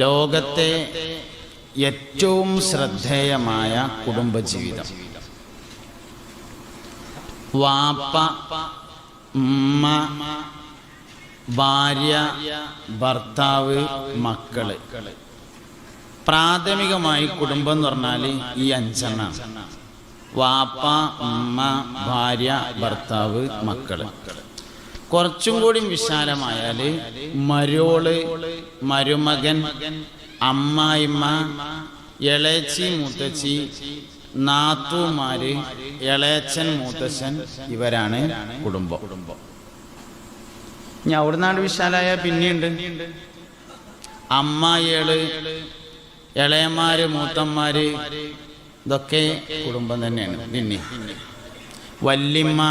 ലോകത്തെ ഏറ്റവും ശ്രദ്ധേയമായ കുടുംബജീവിതം. വാപ്പ, ഉമ്മ, ഭാര്യ, ഭർത്താവ്, മക്കള്. പ്രാഥമികമായി കുടുംബം എന്ന് പറഞ്ഞാൽ ഈ അഞ്ചെണ്ണാണ്: വാപ്പ, ഉമ്മ, ഭാര്യ, ഭർത്താവ്, മക്കള്. കുറച്ചും കൂടി വിശാലമായാൽ മരോള്, മരുമകൻ, അമ്മായിമ്മ, ഇളയച്ചി, മൂത്തച്ചി, നാത്തൂമാര്, ഇളയച്ചൻ, മൂത്തച്ഛൻ, ഇവരാണ് കുടുംബം. ഇനി അവിടുന്നാണ്ട് വിശാലായ പിന്നെയുണ്ട് അമ്മായികള്, ഇളയന്മാര്, മൂത്തന്മാര്, ഇതൊക്കെ കുടുംബം തന്നെയാണ്. പിന്നെ വല്യമ്മ,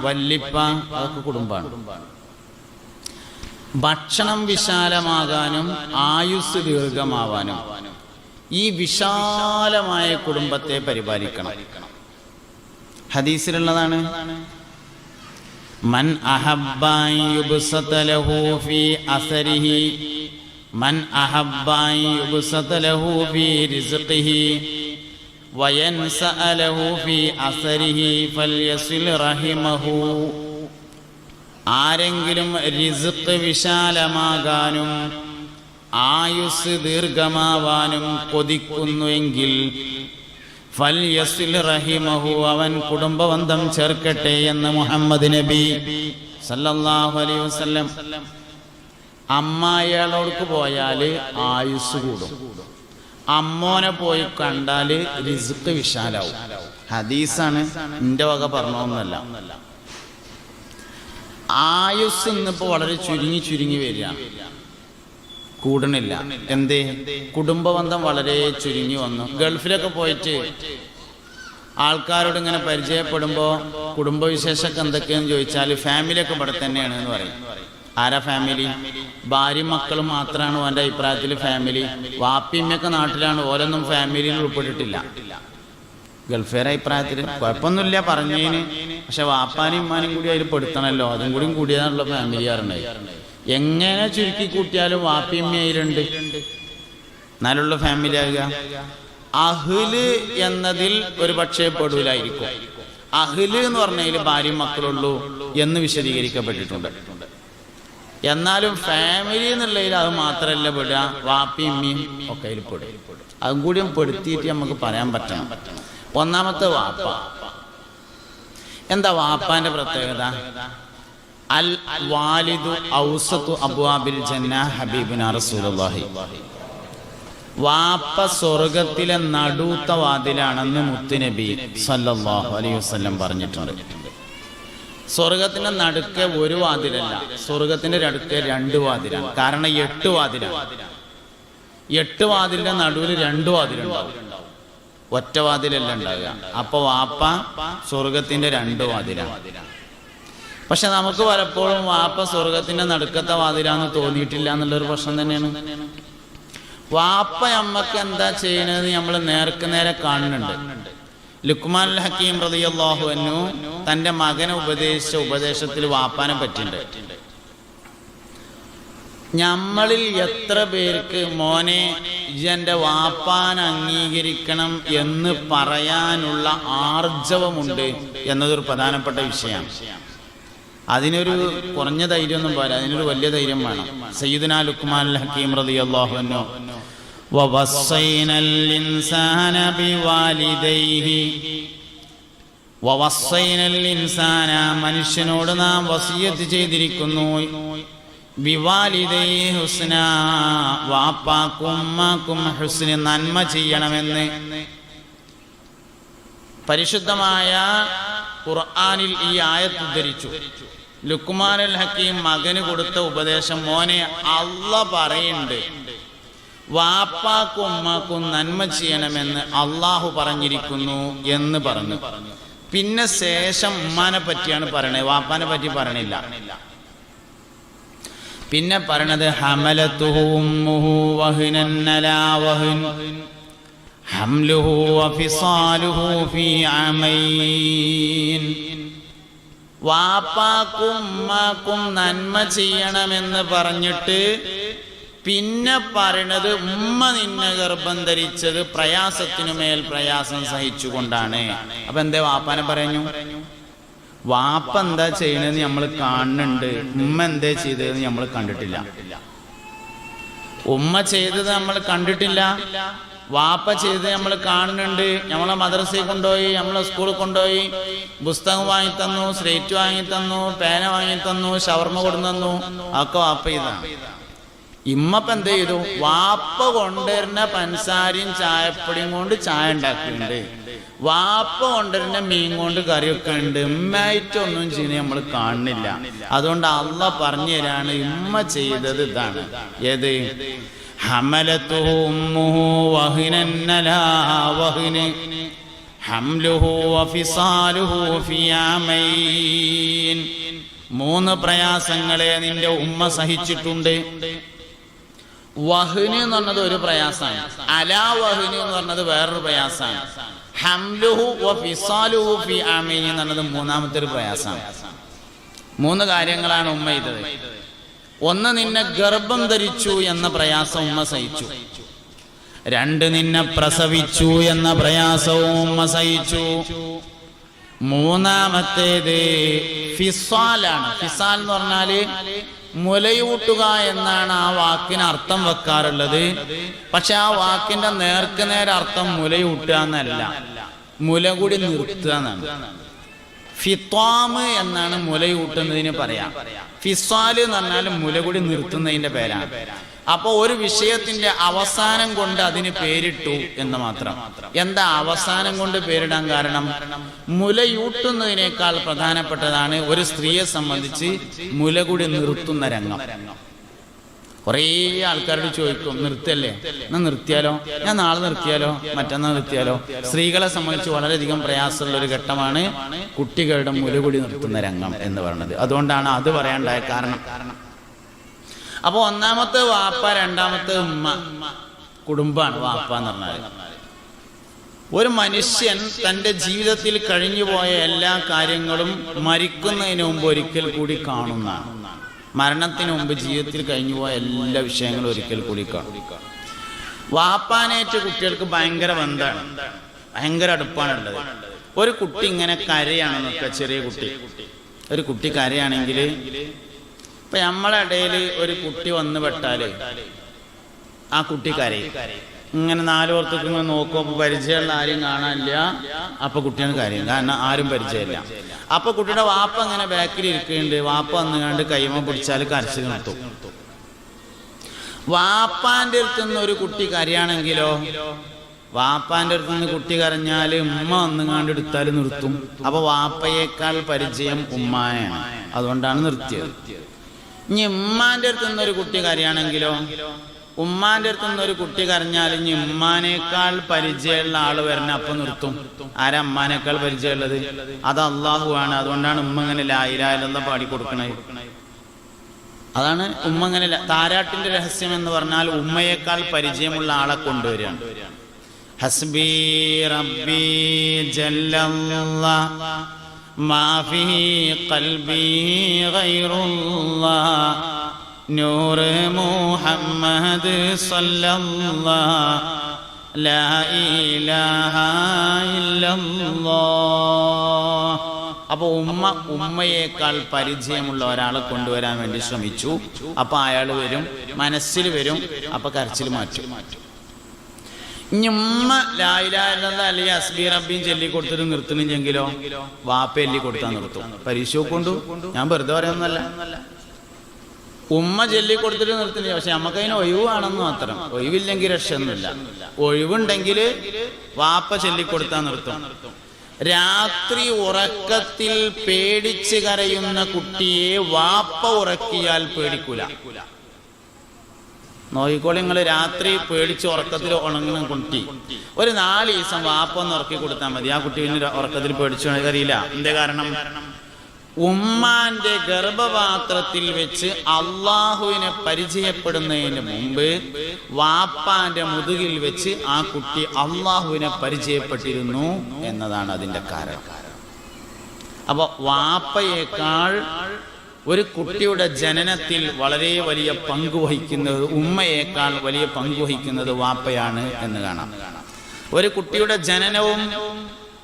വല്ലിപ്പ, അതൊക്കെ കുടുംബമാണ്. ഭക്ഷണം വിശാലമാകാനും ആയുസ് ദീർഘമാവാനും ഈ വിശാലമായ കുടുംബത്തെ പരിപാലിക്കണം. ഹദീസിലുള്ളതാണ്: മൻ അഹബ്ബ യുബ്സത ലഹു ഫീ അസരിഹി, മൻ അഹബ്ബ യുബ്സത ലഹു ഫീ റിസ്ഖിഹി വയൻസഅ ലഹു ഫീ അസരിഹി ഫൽയസിൽ റഹിമഹു. ആരെങ്കിലും റിസ്ഖ് വിശാലമാകാനും ആയുസ് ദീർഘമാവാനും കൊതിക്കുന്നുവെങ്കിൽ ഫൽയസിൽ റഹിമഹു, അവൻ കുടുംബബന്ധം ചേർക്കട്ടെ എന്ന് മുഹമ്മദ് നബി സല്ലല്ലാഹു അലൈഹി വസല്ലം. അമ്മായികളോർക്ക് പോയാൽ ആയുസ് കൂടും, അമ്മോനെ പോയി കണ്ടാൽ റിസ്ഖ് വിശാലാവും. ഹദീസാണ്, എൻ്റെ വക പറഞ്ഞൊന്നല്ല. ആയുസ് ഇന്നിപ്പോൾ വളരെ ചുരുങ്ങി വരികയാണ്, കൂടണില്ല. എന്തേ? കുടുംബബന്ധം വളരെ ചുരുങ്ങി വന്നു. ഗൾഫിലൊക്കെ പോയിട്ട് ആൾക്കാരോട് ഇങ്ങനെ പരിചയപ്പെടുമ്പോൾ കുടുംബവിശേഷമൊക്കെ എന്തൊക്കെയെന്ന് ചോദിച്ചാൽ ഫാമിലിയൊക്കെ ഇവിടെ തന്നെയാണ് എന്ന് പറയും. ആരാ ഫാമിലി? ഭാര്യയും മക്കളും മാത്രമാണ് എൻ്റെ അഭിപ്രായത്തിൽ ഫാമിലി. വാപ്പിയമ്മയൊക്കെ നാട്ടിലാണ്, ഓരോന്നും ഫാമിലിയിൽ ഉൾപ്പെട്ടിട്ടില്ല. ഗൾഫേറെ അഭിപ്രായത്തിൽ കുഴപ്പമൊന്നുമില്ല പറഞ്ഞതിന്, പക്ഷെ വാപ്പാനും ഉമ്മാനും കൂടി അതിൽ പെടുത്തണമല്ലോ, അതും കൂടി കൂടിയതാണുള്ള ഫാമിലി ആറുണ്ടായി. എങ്ങനെ ചുരുക്കി കൂട്ടിയാലും വാപ്പിയമ്മയിലുണ്ട്, എന്നാലുള്ള ഫാമിലി ആകുക. അഹ്ല് എന്നതിൽ ഒരു പക്ഷേ പെടൂലായിരിക്കും. അഹ്ല് എന്ന് പറഞ്ഞതിൽ ഭാര്യയും മക്കളുള്ളൂ എന്ന് വിശദീകരിക്കപ്പെട്ടിട്ടുണ്ട്. എന്നാലും ഫാമിലി എന്നുള്ളതിൽ അത് മാത്രമല്ല പെടുക, വാപ്പിയും ഉമ്മയും ഒക്കെ അതിൽ പെടും. അതും കൂടിയും പെടുത്തിയിട്ട് നമുക്ക് പറയാൻ പറ്റണം. ഒന്നാമത്തെ വാപ്പ. എന്താ വാപ്പാന്റെ പ്രത്യേകത? അൽ വാലിദു ഔസതു അബ്വാബിൽ ജന്ന ഹബീബുനാ റസൂലുള്ളാഹി. വാപ്പ സ്വർഗത്തിലെ നടുത്ത വാതിലാണെന്ന് മുത്തുനബി സല്ലല്ലാഹു അലൈഹി വസല്ലം പറഞ്ഞിട്ടുണ്ട്. സ്വർഗത്തിന്റെ നടുക്ക് ഒരു വാതിലല്ല, സ്വർഗത്തിന്റെ നടുക്ക് 2 വാതിലാണ്. കാരണം 8 വാതിലാണ്. 8 വാതിലിന്റെ നടുവിൽ 2 വാതിലുണ്ടാവും, ഒറ്റ വാതിലല്ല ഉണ്ടാകുക. അപ്പൊ വാപ്പ സ്വർഗത്തിന്റെ 2 വാതിലാണ്. പക്ഷെ നമുക്ക് പലപ്പോഴും വാപ്പ സ്വർഗത്തിന്റെ നടുക്കത്തെ വാതിലാന്ന് തോന്നിയിട്ടില്ല എന്നുള്ളൊരു പ്രശ്നം തന്നെയാണ്. വാപ്പ നമ്മക്ക് എന്താ ചെയ്യണത് നമ്മൾ നേർക്ക് നേരെ കാണുന്നുണ്ട്. ലുക്മാനുൽ ഹക്കീം റളിയല്ലാഹു അൻഹു തന്റെ മകനെ ഉപദേശിച്ച ഉപദേശത്തിൽ വാപ്പാനെ പറ്റിണ്ട്. നമ്മളിൽ എത്ര പേർക്ക് മോനെ എന്റെ വാപ്പാൻ അംഗീകരിക്കണം എന്ന് പറയാനുള്ള ആർജവമുണ്ട് എന്നതൊരു പ്രധാനപ്പെട്ട വിഷയമാണ്. അതിനൊരു കുറഞ്ഞ ധൈര്യമൊന്നും പോരാ, അതിനൊരു വലിയ ധൈര്യം വേണം. സയ്യിദുനാ ലുക്മാനുൽ ഹക്കീം റളിയല്ലാഹു അൻഹു വവസ്സൈനൽ ഇൻസാന ബിവാലിദൈഹി, വവസ്സൈനൽ ഇൻസാന, മനുഷ്യനോട് നാം വസിയത്ത് ചെയ്തിരിക്കുന്നു, ബിവാലിദൈഹി ഹുസ്ന, വാപ്പാക്കും ഉമ്മാക്കും ഹുസ്ന, നന്മ ചെയ്യണമെന്ന്. പരിശുദ്ധമായ ഖുർആനിൽ ഈ ആയത്ത് ഉദ്ധരിച്ചു. ലുക്മാനുൽ ഹക്കീം മകന് കൊടുത്ത ഉപദേശം, മോനെ അല്ലാഹ് പറയുന്നുണ്ട് വാപ്പാക്കും ഉമ്മാക്കും നന്മ ചെയ്യണമെന്ന് അള്ളാഹു പറഞ്ഞിരിക്കുന്നു എന്ന് പറഞ്ഞു. പിന്നെ ശേഷം ഉമ്മാനെ പറ്റിയാണ് പറയണത്, വാപ്പാനെ പറ്റി പറയണില്ല. പിന്നെ പറയണത് ഹമലതുഹു ഉമ്മുഹു വഹ്നൻ അലാ വഹ്ൻ ഹംലുഹു വഫിസാലുഹു ഫീ അമൈൻ. വാപ്പാക്കും ഉമ്മാക്കും നന്മ ചെയ്യണമെന്ന് പറഞ്ഞിട്ട് പിന്നെ പറയണത് ഉമ്മ നിന്നെ ഗർഭം ധരിച്ചത് പ്രയാസത്തിനു മേൽ പ്രയാസം സഹിച്ചുകൊണ്ടാണ്. അപ്പൊ എന്തേ വാപ്പാനെ പറഞ്ഞു? വാപ്പ എന്താ ചെയ്യണെന്ന് നമ്മൾ കാണുന്നുണ്ട്, ഉമ്മ എന്തേ ചെയ്തതെന്ന് നമ്മൾ കണ്ടിട്ടില്ല. ഉമ്മ ചെയ്തത് നമ്മൾ കണ്ടിട്ടില്ല, വാപ്പ ചെയ്ത് നമ്മൾ കാണുന്നുണ്ട്. നമ്മളെ മദ്രസയിൽ കൊണ്ടുപോയി, നമ്മളെ സ്കൂളിൽ കൊണ്ടുപോയി പുസ്തകം വാങ്ങിത്തന്നു, സ്ലേറ്റ് വാങ്ങിത്തന്നു, പേന വാങ്ങിത്തന്നു, ഷവർമ കൊടുന്നു, ഒക്കെ വാപ്പ ചെയ്താണ്. ഇമ്മപ്പം എന്ത് ചെയ്തു? വാപ്പ കൊണ്ടുവരുന്ന പഞ്ചസാരയും ചായപ്പൊടിയും കൊണ്ട് ചായ ഉണ്ടാക്കുന്നുണ്ട്, വാപ്പ കൊണ്ടുവരുന്ന മീൻ കൊണ്ട് കറിയൊക്കെ ഉണ്ട്. ഉമ്മയായിട്ടൊന്നും ചെയ്യുന്നത് നമ്മൾ കാണുന്നില്ല. അതുകൊണ്ട് അള്ളാഹ് പറഞ്ഞു തരാണ് ഉമ്മ ചെയ്തത് ഇതാണ്. ഏത്? ഹമലതുഹു ഉമ്മുഹു വഹ്നൻ അലാ വഹ്ൻ ഹംലുഹു വഫിസാലുഹു ഫി ആമൈൻ. 3 പ്രയാസങ്ങളെ നിന്റെ ഉമ്മ സഹിച്ചിട്ടുണ്ട്. വഹ്ന് എന്ന് പറഞ്ഞത് ഒരു പ്രയാസമാണ്, അലാ വഹ്ന് എന്ന് പറഞ്ഞത് വേറൊരു പ്രയാസമാണ്, ഹംലുഹു വഫിസാലുഹു ഫി ആമൈൻ എന്ന് പറഞ്ഞത് 3ാമത്തെ ഒരു പ്രയാസമാണ്. 3 കാര്യങ്ങളാണ് ഉമ്മ ചെയ്തത്. 1, നിന്നെ ഗർഭം ധരിച്ചു എന്ന പ്രയാസം ഉമ്മ സഹിച്ചു. 2, നിന്നെ പ്രസവിച്ചു എന്ന പ്രയാസവും ഉമ്മ സഹിച്ചു. 3ാമത്തേത് ഫിസാലാണ്. ഫിസാൽ എന്ന് പറഞ്ഞാല് മുലയൂട്ടുക എന്നാണ് ആ വാക്കിന് അർത്ഥം വെക്കാറുള്ളത്. പക്ഷെ ആ വാക്കിന്റെ നേർക്കുനേരെ അർത്ഥം മുലയൂട്ടുക എന്നല്ല, മുല കൂടി നിർത്തുക എന്നാണ്. ഫിത്വാമ് എന്നാണ് മുലയൂട്ടുന്നതിന് പറയാം. ഫിസ്വാല് എന്ന് പറഞ്ഞാൽ മുല കൂടി നിർത്തുന്നതിന്റെ പേരാണ്. അപ്പൊ ഒരു വിഷയത്തിന്റെ അവസാനം കൊണ്ട് അതിന് പേരിട്ടു എന്ന് മാത്രം. എന്താ അവസാനം കൊണ്ട് പേരിടാൻ കാരണം? മുലയൂട്ടുന്നതിനേക്കാൾ പ്രധാനപ്പെട്ടതാണ് ഒരു സ്ത്രീയെ സംബന്ധിച്ച് മുല കൂടി നിർത്തുന്ന രംഗം. കുറേ ആൾക്കാരോട് ചോദിക്കും, നിർത്തല്ലേ, എന്നാ നിർത്തിയാലോ, ഞാൻ നാളെ നിർത്തിയാലോ, മറ്റന്നാൾ നിർത്തിയാലോ. സ്ത്രീകളെ സംബന്ധിച്ച് വളരെയധികം പ്രയാസമുള്ള ഒരു ഘട്ടമാണ് കുട്ടികളുടെ മുലകുടി നിർത്തുന്ന രംഗം എന്ന് പറയുന്നത്. അതുകൊണ്ടാണ് അത് പറയാനുണ്ടായ കാരണം. അപ്പൊ 1ാമത്തെ വാപ്പ, 2ാമത്തെ ഉമ്മ. കുടുംബാണ് വാപ്പ എന്ന് പറഞ്ഞാൽ. ഒരു മനുഷ്യൻ തൻ്റെ ജീവിതത്തിൽ കഴിഞ്ഞുപോയ എല്ലാ കാര്യങ്ങളും മരിക്കുന്നതിന് മുമ്പ് ഒരിക്കൽ കൂടി കാണുന്നതാണ്. മരണത്തിന് മുമ്പ് ജീവിതത്തിൽ കഴിഞ്ഞുപോയ എല്ലാ വിഷയങ്ങളും ഒരിക്കൽ കൂടി കാണും. വാപ്പാനേറ്റ് കുട്ടികൾക്ക് ഭയങ്കര ബന്ധമാണ്, ഭയങ്കര അടുപ്പാണുള്ളത്. ഒരു കുട്ടി ഇങ്ങനെ കരയാണെന്നൊക്കെ, ചെറിയ കുട്ടി, ഒരു കുട്ടി കരയാണെങ്കിൽ, ഇപ്പൊ നമ്മളെ ഇടയിൽ ഒരു കുട്ടി വന്ന് പെട്ടാല് ആ കുട്ടി കരയും. ഇങ്ങനെ 4 ഓർത്തേക്ക് ഇങ്ങനെ നോക്കുമ്പോൾ പരിചയമുള്ള ആരും കാണാനില്ല, അപ്പൊ കുട്ടിയാണ് കരയും, കാരണം ആരും പരിചയമില്ല. അപ്പൊ കുട്ടിയുടെ വാപ്പ ഇങ്ങനെ ബാക്കിൽ ഇരിക്കുന്നുണ്ട്, വാപ്പ വന്ന് കണ്ട് കൈമ പിടിച്ചാൽ കരച്ചിൽ നിർത്തും. വാപ്പാന്റെ അടുത്തുനിന്ന് ഒരു കുട്ടി കരയാണെങ്കിലോ, വാപ്പാന്റെ അടുത്തുനിന്ന് കുട്ടി കരഞ്ഞാൽ ഉമ്മ വന്നുകാണ്ട് എടുത്താൽ നിർത്തും. അപ്പൊ വാപ്പയേക്കാൾ പരിചയം ഉമ്മായാണ്, അതുകൊണ്ടാണ് നിർത്തിയത്. ഇനി ഉമ്മാന്റെ അടുത്തുനിന്ന് ഒരു കുട്ടി കരയാണെങ്കിലോ, ഉമ്മാന്റെ അടുത്തുനിന്ന് ഒരു കുട്ടി കരഞ്ഞാൽ ഇനി ഉമ്മാനേക്കാൾ പരിചയമുള്ള ആള് വരണ അപ്പൊ നിർത്തും. ആരാ ഉമ്മാനേക്കാൾ പരിചയമുള്ളത്? അത് അള്ളാഹു ആണ്. അതുകൊണ്ടാണ് ഉമ്മ ഇങ്ങനെ ലാ ഇലാഹ ഇല്ലല്ലാഹ് പാടിക്കൊടുക്കണത്. അതാണ് ഉമ്മ ഇങ്ങനെ. താരാട്ടിന്റെ രഹസ്യം എന്ന് പറഞ്ഞാൽ ഉമ്മയേക്കാൾ പരിചയമുള്ള ആളെ കൊണ്ടുവരികയാണ്. ഹസ്ബി റബ്ബി ജല്ലല്ലാഹ് മാ ഫീ ഖൽബി ഗൈറുല്ലാഹ് നൂർ മുഹമ്മദ് സല്ലല്ലാഹ് ലാ ഇലാഹ ഇല്ലല്ലാഹ്. അപ്പൊ ഉമ്മയേക്കാൾ പരിചയമുള്ള ഒരാളെ കൊണ്ടുവരാൻ വേണ്ടി ശ്രമിച്ചു. അപ്പൊ അയാൾ വരും, മനസ്സിൽ വരും, അപ്പൊ കരച്ചിൽ മാറ്റും. ഇനി ഉമ്മ ലാ ഇലാഹ ഇല്ലല്ലാഹ് അല്ലെങ്കിൽ ഹസ്ബി റബ്ബിയും ചൊല്ലി കൊടുത്തിട്ട് നിർത്തുന്നില്ലെങ്കിലോ, വാപ്പ എല്ലി കൊടുത്താൽ നിർത്തും. പരീക്ഷ കൊണ്ടു, ഞാൻ വെറുതെ പറയുന്നല്ല. ഉമ്മ ചൊല്ലി കൊടുത്തിട്ട് നിർത്തുന്നില്ല, പക്ഷെ നമുക്ക് അതിന് ഒഴിവാണെന്ന് മാത്രം. ഒഴിവില്ലെങ്കിൽ രക്ഷയൊന്നുമില്ല. ഒഴിവുണ്ടെങ്കിൽ വാപ്പ ചൊല്ലിക്കൊടുത്താൽ നിർത്തും. രാത്രി ഉറക്കത്തിൽ പേടിച്ച് കരയുന്ന കുട്ടിയെ വാപ്പ ഉറക്കിയാൽ പേടിക്കൂല. നോക്കിക്കോളി നിങ്ങൾ, രാത്രി പേടിച്ച് ഉറക്കത്തിൽ ഉണങ്ങുന്ന കുട്ടി ഒരു 4 ദിവസം വാപ്പ ഒന്ന് ഉറക്കി കൊടുത്താൽ മതി. ആ കുട്ടി ഉറക്കത്തിൽ പേടിച്ചു അറിയില്ല. എന്തേ കാരണം? ഉമ്മാന്റെ ഗർഭപാത്രത്തിൽ വെച്ച് അള്ളാഹുവിനെ പരിചയപ്പെടുന്നതിന് മുമ്പ് വാപ്പാന്റെ മുതുകിൽ വെച്ച് ആ കുട്ടി അള്ളാഹുവിനെ പരിചയപ്പെട്ടിരുന്നു എന്നതാണ് അതിന്റെ കാരണം. അപ്പൊ വാപ്പയേക്കാൾ ഒരു കുട്ടിയുടെ ജനനത്തിൽ വളരെ വലിയ പങ്ക് വഹിക്കുന്നത്, ഉമ്മയേക്കാൾ വലിയ പങ്ക് വഹിക്കുന്നത് വാപ്പയാണ് എന്ന് കാണാം. ഒരു കുട്ടിയുടെ ജനനവും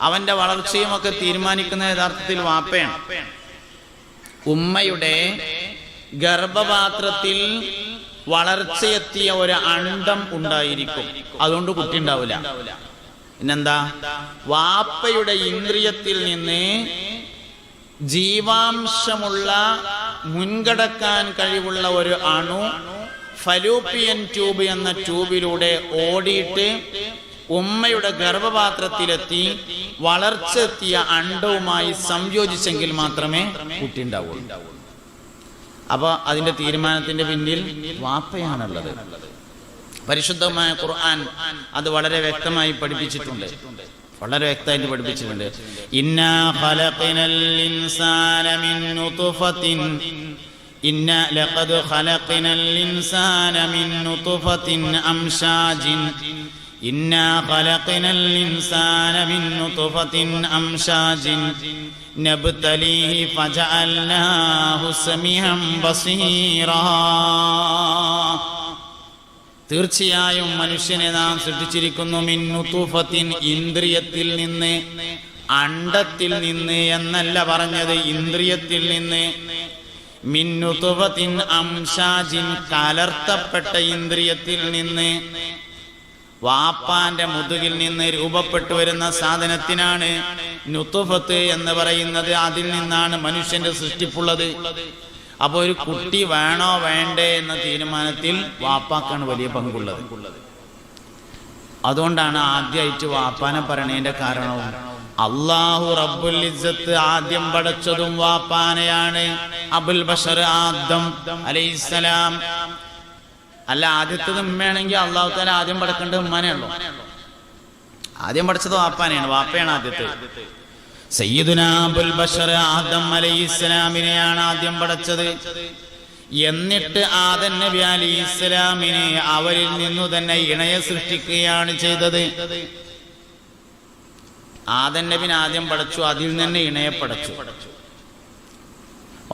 അവന്റെ വളർച്ചയും ഒക്കെ തീരുമാനിക്കുന്ന യഥാർത്ഥത്തിൽ വാപ്പയാണ്. ഉമ്മയുടെ ഗർഭപാത്രത്തിൽ വളർച്ചയെത്തിയ ഒരു അണ്ഡം ഉണ്ടായിരിക്കും, അതുകൊണ്ട് കുട്ടി ഉണ്ടാവില്ല. പിന്നെന്താ? വാപ്പയുടെ ഇന്ദ്രിയത്തിൽ നിന്ന് ജീവാംശമുള്ള മുൻകടക്കാൻ കഴിവുള്ള ഒരു അണു ഫലൂപ്പിയൻ ട്യൂബ് എന്ന ട്യൂബിലൂടെ ഓടിയിട്ട് ഉമ്മയുടെ ഗർഭപാത്രത്തിലെത്തി വളർച്ചെത്തിയ അണ്ഡവുമായി സംയോജിച്ചെങ്കിൽ മാത്രമേ കുട്ടി ഉണ്ടാവുള്ളൂ. അപ്പൊ അതിന്റെ തീരുമാനത്തിന്റെ പിന്നിൽ വാപ്പയാണുള്ളത്. പരിശുദ്ധമായ ഖുർആൻ അത് വളരെ വ്യക്തമായി പഠിപ്പിച്ചിട്ടുണ്ട്, വളരെ വ്യക്തമായിട്ട് പഠിപ്പിച്ചിട്ടുണ്ട്. ഇന്നാ ഖലഖനൽ ഇൻസാന മിൻ നുത്ഫത്തിൻ ഇന്നാ ലഖദ് ഖലഖനൽ ഇൻസാന മിൻ നുത്ഫത്തിൻ അംശാജിൻ ഇന്നാ ഖലഖനൽ ഇൻസാന മിൻ നുത്ഫത്തിൻ അംശാജിൻ നബ്തലീഹി ഫജഅൽനാഹു സമീഅൻ ബസീറാ. തീർച്ചയായും മനുഷ്യനെ നാം സൃഷ്ടിച്ചിരിക്കുന്നു മിൻ നുത്ഫത്തിൻ, ഇന്ദ്രിയത്തിൽ നിന്ന്, അണ്ഡത്തിൽ നിന്ന് എന്നല്ല പറഞ്ഞത്, ഇന്ദ്രിയത്തിൽ നിന്ന്. മിൻ നുത്ഫത്തിൻ അംശാജിൻ, കലർത്തപ്പെട്ട ഇന്ദ്രിയത്തിൽ നിന്ന്. വാപ്പാന്റെ മുതുകിൽ നിന്ന് രൂപപ്പെട്ടു വരുന്ന സാധനത്തിനാണ് നുത്ഫത്ത് എന്ന് പറയുന്നത്. അതിൽ നിന്നാണ് മനുഷ്യന്റെ സൃഷ്ടിപ്പുള്ളത്. അപ്പൊ ഒരു കുട്ടി വേണോ വേണ്ടേ എന്ന തീരുമാനത്തിൽ വാപ്പാക്കാണ് വലിയ പങ്കുള്ളത്. അതുകൊണ്ടാണ് ആദ്യമായിട്ട് വാപ്പാനെ പറയണതിന്റെ കാരണവും അല്ലാഹു റബ്ബുൽ ഇസ്സത്ത് ആദ്യം പടച്ചതും വാപ്പാനെയാണ്. അബുൽ ബശർ ആദം അലൈഹിസ്സലാം. അല്ല, ആദ്യത്തത് ഉമ്മയാണെങ്കിൽ അല്ലാഹു തആല ആദ്യം പടക്കേണ്ടത് ഉമ്മാനെയാണല്ലോ. ആദ്യം പഠിച്ചത് വാപ്പാനെയാണ്, വാപ്പയാണ് ആദ്യത്തെ. സയ്യിദുനാ അബുൽ ബശർ ആദം അലൈഹിസ്സലാമിനെയാണ് ആദ്യം പഠിച്ചത്. എന്നിട്ട് ആദം നബി അലൈഹിസ്സലാമിനെ അവരിൽ നിന്നു തന്നെ ഇണയെ സൃഷ്ടിക്കുകയാണ് ചെയ്തത്. ആദം നബിനെ ആദ്യം പഠിച്ചു, അതിൽ തന്നെ ഇണയെ പഠിച്ചു.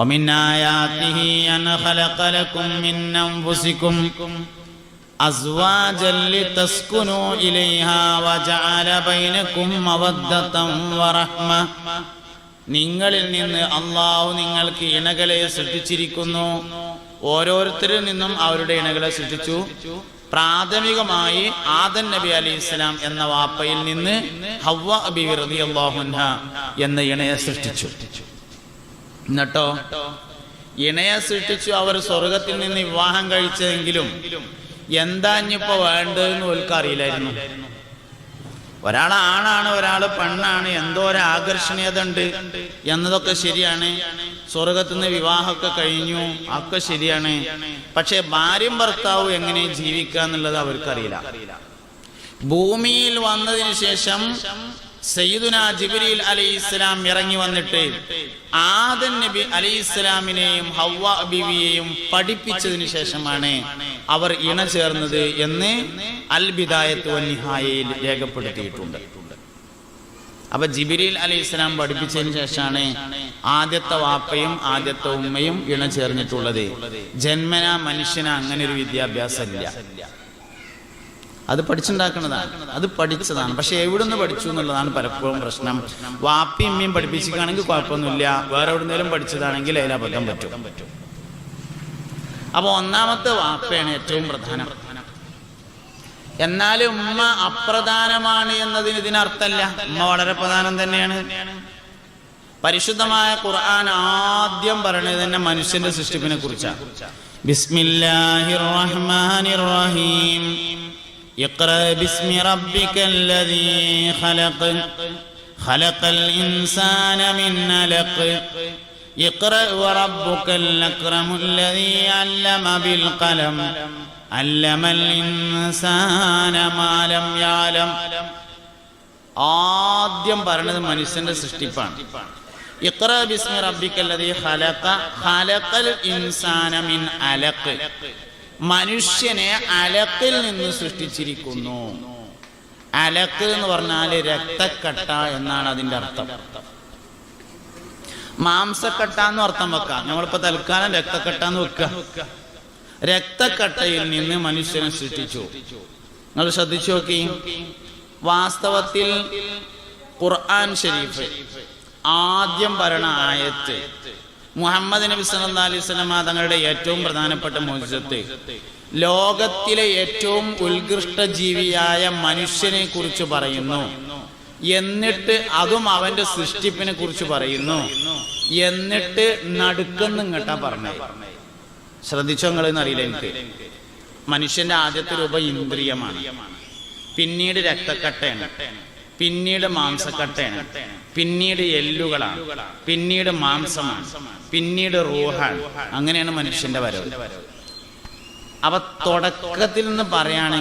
ومن آياته أن خلق لكم من أنفسكم أزواجا لتسكنوا إليها وجعل بينكم مودة ورحمة. നിങ്ങളിൽ നിന്ന് അല്ലാഹു നിങ്ങൾക്ക് ഇണകളെ സൃഷ്ടിച്ചിരിക്കുന്നു. ഓരോരുത്തരിൽ നിന്നും അവരുടെ ഇണകളെ സൃഷ്ടിച്ചു. പ്രാഥമികമായി ആദം നബി അലൈഹിസ്സലാം എന്ന വാപ്പയിൽ നിന്ന് ഹവ്വ ബിവി റളിയല്ലാഹു അൻഹ എന്ന ഇണയെ സൃഷ്ടിച്ചു. എന്നിട്ടോ ഇണയെ സൃഷ്ടിച്ചു. അവർ സ്വർഗത്തിൽ നിന്ന് വിവാഹം കഴിച്ചതെങ്കിലും എന്താ ഇനിയിപ്പോ വേണ്ടതെന്ന് ഓൽക്ക് അറിയില്ലായിരുന്നു. ഒരാൾ ആണാണ്, ഒരാൾ പെണ്ണാണ്, എന്തോ ഒരു ആകർഷണീയത ഉണ്ട് എന്നതൊക്കെ ശരിയാണ്. സ്വർഗത്തിൽ നിന്ന് വിവാഹമൊക്കെ കഴിഞ്ഞു, ഒക്കെ ശരിയാണ്. പക്ഷെ ഭാര്യയും ഭർത്താവും എങ്ങനെ ജീവിക്കുക എന്നുള്ളത് അവർക്കറിയില്ല. ഭൂമിയിൽ വന്നതിന് ശേഷം സയ്യിദുനാ ജിബ്രീൽ അലൈഹിസ്സലാം ഇറങ്ങി വന്നിട്ട് ആദം നബി അലൈഹിസ്സലാമിനെയും ഹവ്വ ബീവിയെയും പഠിപ്പിച്ചതിന് ശേഷമാണ് അവർ ഇണ ചേർന്നത് എന്ന് അൽ ബിദായത്ത് വൻ നിഹായയിൽ രേഖപ്പെടുത്തിയിട്ടുണ്ട്. അപ്പൊ ജിബ്രീൽ അലൈഹിസ്സലാം പഠിപ്പിച്ചതിന് ശേഷമാണ് ആദ്യത്തെ വാപ്പയും ആദ്യത്തെ ഉമ്മയും ഇണ ചേർന്നിട്ടുള്ളത്. ജന്മനാ മനുഷ്യന് അങ്ങനെ ഒരു വിദ്യാഭ്യാസം ഇല്ല. അത് പഠിച്ചുണ്ടാക്കുന്നതാണ്, അത് പഠിച്ചതാണ്. പക്ഷെ എവിടുന്ന് പഠിച്ചു എന്നുള്ളതാണ് പലപ്പോഴും പ്രശ്നം. വാപ്പിയും ഉമ്മയും പഠിപ്പിക്കുകയാണെങ്കിൽ കുഴപ്പമൊന്നുമില്ല, വേറെ എവിടുന്നേലും പഠിച്ചതാണെങ്കിൽ അതിൽ അബദ്ധം പറ്റും. അപ്പൊ ഒന്നാമത്തെ വാപ്പയാണ് ഏറ്റവും പ്രധാനം. എന്നാലും ഉമ്മ അപ്രധാനമാണ് എന്നതിന് ഇതിനർത്ഥമല്ല. ഉമ്മ വളരെ പ്രധാനം തന്നെയാണ്. പരിശുദ്ധമായ ഖുർആൻ ആദ്യം പറയുന്നത് തന്നെ മനുഷ്യന്റെ സൃഷ്ടിപ്പിനെ കുറിച്ചാണ്. ബിസ്മില്ലാഹിർ റഹ്മാനിർ റഹീം. اقرأ باسم ربك الذي خلق خلق الإنسان من علق اقرأ وربك الأكرم الذي علم بالقلم علم الإنسان ما لم يعلم. ആദ്യം പറയുന്നത് മനുഷ്യന്റെ സൃഷ്ടിപ്പാണ്. ഇഖ്റ ബിസ്മി റബ്ബിക്കല്ലദീ ഖലഖ ഖലഖൽ ഇൻസാന മിൻ അലഖ്. മനുഷ്യനെ അലക്കിൽ നിന്ന് സൃഷ്ടിച്ചിരിക്കുന്നു. അലക്ക് എന്ന് പറഞ്ഞാൽ രക്തക്കട്ട എന്നാണ് അതിന്റെ അർത്ഥം. മാംസക്കട്ടാന്ന് അർത്ഥം വെക്കാം. നമ്മളിപ്പോ തൽക്കാലം രക്തക്കട്ടാന്ന് വെക്കുക. രക്തക്കട്ടയിൽ നിന്ന് മനുഷ്യനെ സൃഷ്ടിച്ചു. നിങ്ങൾ ശ്രദ്ധിച്ചു നോക്കി. വാസ്തവത്തിൽ ഖുർആൻ ഷരീഫ് ആദ്യം പറയണ ആയത്ത് മുഹമ്മദ് നബി സല്ലല്ലാഹു അലൈഹി വസല്ലം തങ്ങളുടെ ഏറ്റവും പ്രധാനപ്പെട്ട മുഅ്ജിസത്ത്, ലോകത്തിലെ ഏറ്റവും ഉത്കൃഷ്ട ജീവിയായ മനുഷ്യനെ കുറിച്ച് പറയുന്നു. എന്നിട്ട് അതും അവന്റെ സൃഷ്ടിപ്പിനെ കുറിച്ച് പറയുന്നു. എന്നിട്ട് നടുക്കെന്ന് ഇങ്ങട്ടാ പറഞ്ഞത്. ശ്രദ്ധിച്ചോ നിങ്ങളെന്ന് അറിയില്ല എനിക്ക്. മനുഷ്യന്റെ ആദ്യത്തെ രൂപം ഇന്ദ്രിയമാണ്, പിന്നീട് രക്തക്കട്ടയാണ്, പിന്നീട് മാംസക്കട്ടയാണ്, പിന്നീട് എല്ലുകളാണ്, പിന്നീട് മാംസമാണ്, പിന്നീട് റൂഹാണ്. അങ്ങനെയാണ് മനുഷ്യന്റെ വരവ്. അപ്പൊ തുടക്കത്തിൽ നിന്ന് പറയുകയാണെങ്കിൽ